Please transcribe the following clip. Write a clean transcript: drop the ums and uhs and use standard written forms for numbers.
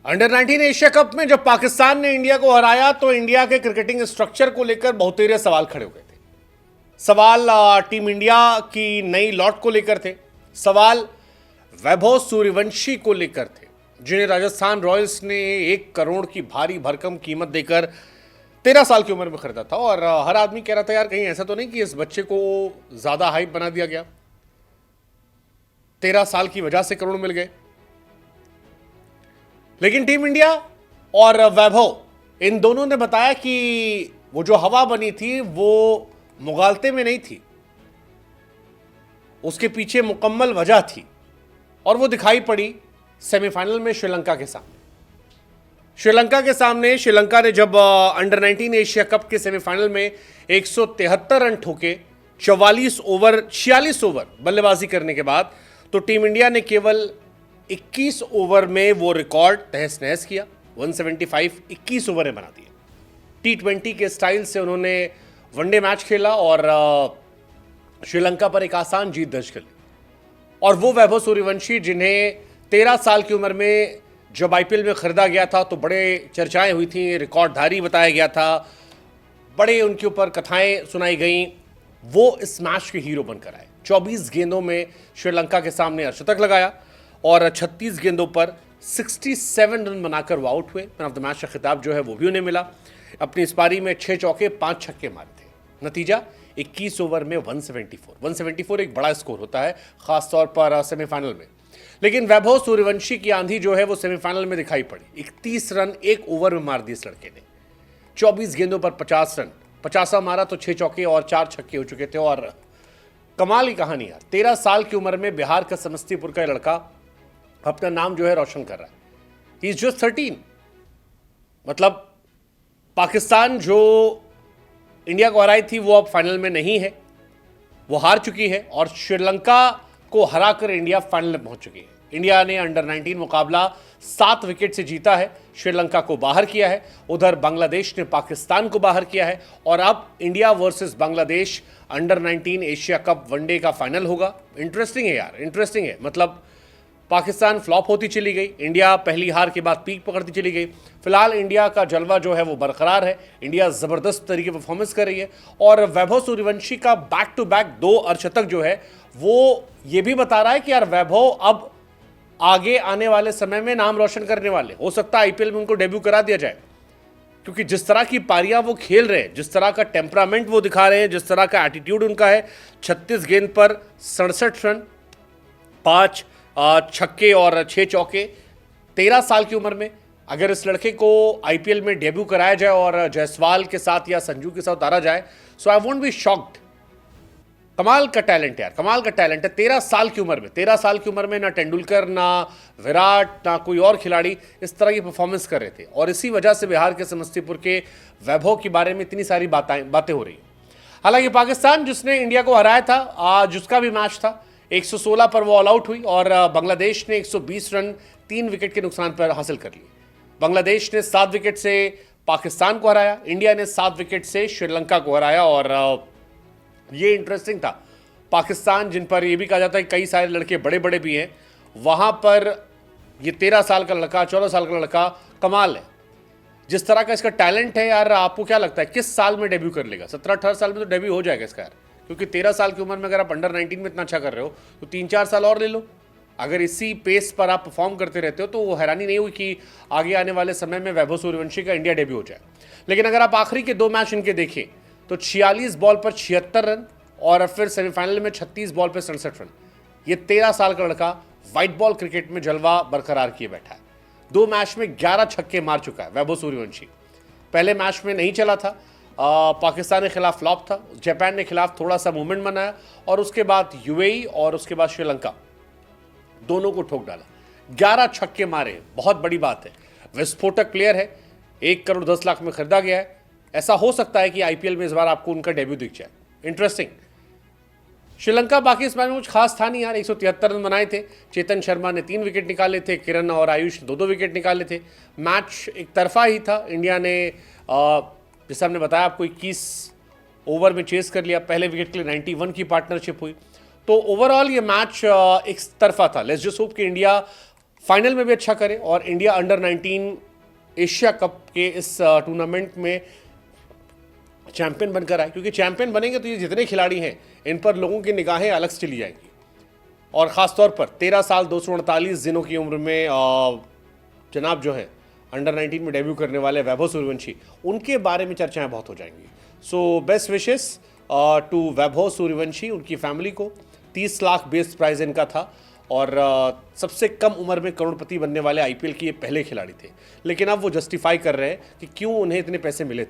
Under 19 Asia cup में जब पाकिस्तान ने इंडिया को हराया तो इंडिया के क्रिकेटिंग स्ट्रक्चर को लेकर बहुतेरे सवाल खड़े हो गए थे। सवाल टीम इंडिया की नई लॉट को लेकर थे, सवाल वैभव सूर्यवंशी को लेकर थे, जिन्हें राजस्थान रॉयल्स ने 1 करोड़ की भारी भरकम कीमत देकर 13 साल की उम्र में खरीदा था। और हर आदमी कह रहा था यार कहीं ऐसा तो नहीं कि इस बच्चे को ज्यादा हाइप बना दिया गया, 13 साल की वजह से करोड़ मिल गए। लेकिन टीम इंडिया और वैभव इन दोनों ने बताया कि वो जो हवा बनी थी वो मुगालते में नहीं थी, उसके पीछे मुकम्मल वजह थी और वो दिखाई पड़ी सेमीफाइनल में श्रीलंका के सामने। श्रीलंका ने जब अंडर 19 एशिया कप के सेमीफाइनल में 173 रन ठोके 46 ओवर बल्लेबाजी करने के बाद, तो टीम इंडिया ने केवल 21 ओवर में वो रिकॉर्ड तहस नहस किया। 175 21 ओवर में बना दिए। T20 के स्टाइल से उन्होंने वनडे मैच खेला और श्रीलंका पर एक आसान जीत दर्ज कर ली। और वो वैभव सूर्यवंशी जिन्हें 13 साल की उम्र में जब आईपीएल में खरीदा गया था तो बड़े चर्चाएं हुई थी, रिकॉर्डधारी बताया गया था, बड़े उनके ऊपर कथाएं सुनाई गई, वो इस मैच के हीरो बनकर आए। 24 गेंदों में श्रीलंका के सामने अर्धशतक लगाया और 36 गेंदों पर 67 रन बनाकर वो आउट हुए। मैन ऑफ द मैच का खिताब जो है वो भी उन्हें मिला। अपनी इस पारी में 6 चौके 5 छक्के मारे थे। नतीजा 21 ओवर में 174 एक बड़ा स्कोर होता है, खासतौर पर सेमीफाइनल में। लेकिन वैभव सूर्यवंशी की आंधी जो है वो सेमीफाइनल में दिखाई पड़ी। 31 रन 1 ओवर में मार दिए इस लड़के ने। 24 गेंदों पर 50 रन, 50 मारा तो 6 चौके और 4 छक्के हो चुके थे। और कमाल की कहानी यार, 13 साल की उम्र में बिहार का समस्तीपुर का लड़का अपना नाम जो है रोशन कर रहा है। He is just 13। मतलब पाकिस्तान जो इंडिया को हराई थी वो अब फाइनल में नहीं है, वो हार चुकी है और श्रीलंका को हराकर इंडिया फाइनल में पहुंच चुकी है। इंडिया ने अंडर 19 मुकाबला 7 विकेट से जीता है, श्रीलंका को बाहर किया है। उधर बांग्लादेश ने पाकिस्तान को बाहर किया है और अब India versus Bangladesh under 19 Asia cup one day का फाइनल होगा। इंटरेस्टिंग है यार, इंटरेस्टिंग है। मतलब पाकिस्तान फ्लॉप होती चली गई, इंडिया पहली हार के बाद पीक पकड़ती चली गई। फिलहाल इंडिया का जलवा जो है वो बरकरार है, इंडिया जबरदस्त तरीके परफॉर्मेंस कर रही है। और वैभव सूर्यवंशी का बैक टू बैक 2 अर्धशतक जो है वो ये भी बता रहा है कि यार वैभव अब आगे आने वाले समय में नाम रोशन करने वाले, हो सकता है आईपीएल में उनको डेब्यू करा दिया जाए, क्योंकि जिस तरह की पारियां वो खेल रहे हैं, जिस तरह का टेम्परामेंट वो दिखा रहे हैं, जिस तरह का एटीट्यूड उनका है। 36 गेंद पर 67 रन, 5 छक्के और 6 चौके 13 साल की उम्र में। अगर इस लड़के को आईपीएल में डेब्यू कराया जाए और जायसवाल के साथ या संजू के साथ उतारा जाए, सो आई वोंट बी शॉक्ड। कमाल का टैलेंट है यार, कमाल का टैलेंट है। 13 साल की उम्र में ना तेंदुलकर, ना विराट, ना कोई और खिलाड़ी इस तरह की परफॉर्मेंस कर रहे थे। और इसी वजह से बिहार के समस्तीपुर के वैभव के बारे में इतनी सारी बातें हो रही हैं। हालांकि पाकिस्तान जिसने इंडिया को हराया था, आज उसका भी मैच था, 116 पर वो ऑल आउट हुई और बांग्लादेश ने 120 रन 3 विकेट के नुकसान पर हासिल कर लिए। बांग्लादेश ने 7 विकेट से पाकिस्तान को हराया, इंडिया ने 7 विकेट से श्रीलंका को हराया। और ये इंटरेस्टिंग था, पाकिस्तान जिन पर यह भी कहा जाता है कई सारे लड़के बड़े बड़े भी हैं, वहां पर ये 13 साल का लड़का, 14 साल का लड़का कमाल है। जिस तरह का इसका टैलेंट है यार, आपको क्या लगता है किस साल में डेब्यू कर लेगा? 17-18 साल में तो डेब्यू हो जाएगा इसका यार, क्योंकि 13 साल की उम्र में अगर आप अंडर 19 में इतना अच्छा कर रहे हो तो 3-4 साल और ले लो। अगर इसी पेस पर आप परफॉर्म करते रहते हो तो वो हैरानी नहीं हुई कि आगे आने वाले समय में वैभव सूर्यवंशी का इंडिया डेब्यू हो जाए। लेकिन अगर आप आखिरी के 2 मैच इनके देखें तो 46 बॉल पर 76 रन और फिर सेमीफाइनल में 36 बॉल पर 67 रन। ये 13 साल का लड़का व्हाइट बॉल क्रिकेट में जलवा बरकरार किए बैठा है। 2 मैच में 11 छक्के मार चुका है वैभव सूर्यवंशी। पहले मैच में नहीं चला था, पाकिस्तान के खिलाफ फ्लॉप था, जापान के खिलाफ थोड़ा सा मूवमेंट बनाया और उसके बाद यूएई और उसके बाद श्रीलंका, दोनों को ठोक डाला। 11 छक्के मारे, बहुत बड़ी बात है। विस्फोटक प्लेयर है, 1 करोड़ 10 लाख में खरीदा गया है। ऐसा हो सकता है कि आईपीएल में इस बार आपको उनका डेब्यू दिख जाए। इंटरेस्टिंग। श्रीलंका बाकी इस मैच में कुछ खास था नहीं यार, 173 रन बनाए थे। चेतन शर्मा ने 3 विकेट निकाले थे, किरण और आयुष ने 2-2 विकेट निकाले थे। मैच एक तरफा ही था। इंडिया ने जैसे हमने बताया आपको 21 ओवर में चेस कर लिया, पहले विकेट के लिए 91 की पार्टनरशिप हुई। तो ओवरऑल ये मैच एक तरफा था। लेट्स जस्ट होप कि इंडिया फाइनल में भी अच्छा करे और इंडिया अंडर 19 एशिया कप के इस टूर्नामेंट में चैंपियन बनकर आए, क्योंकि चैंपियन बनेंगे तो ये जितने खिलाड़ी हैं इन पर लोगों की निगाहें अलग से चली जाएंगी। और ख़ासतौर पर 13 साल 248 दिनों की उम्र में जनाब जो है अंडर 19 में डेब्यू करने वाले वैभव सूर्यवंशी, उनके बारे में चर्चाएं बहुत हो जाएंगी। So best wishes to Vaibhav Suryavanshi, उनकी फैमिली को। 30 लाख बेस प्राइज इनका था और सबसे कम उम्र में करोड़पति बनने वाले आईपीएल के ये पहले खिलाड़ी थे। लेकिन अब वो जस्टिफाई कर रहे हैं कि क्यों उन्हें इतने पैसे मिले थे।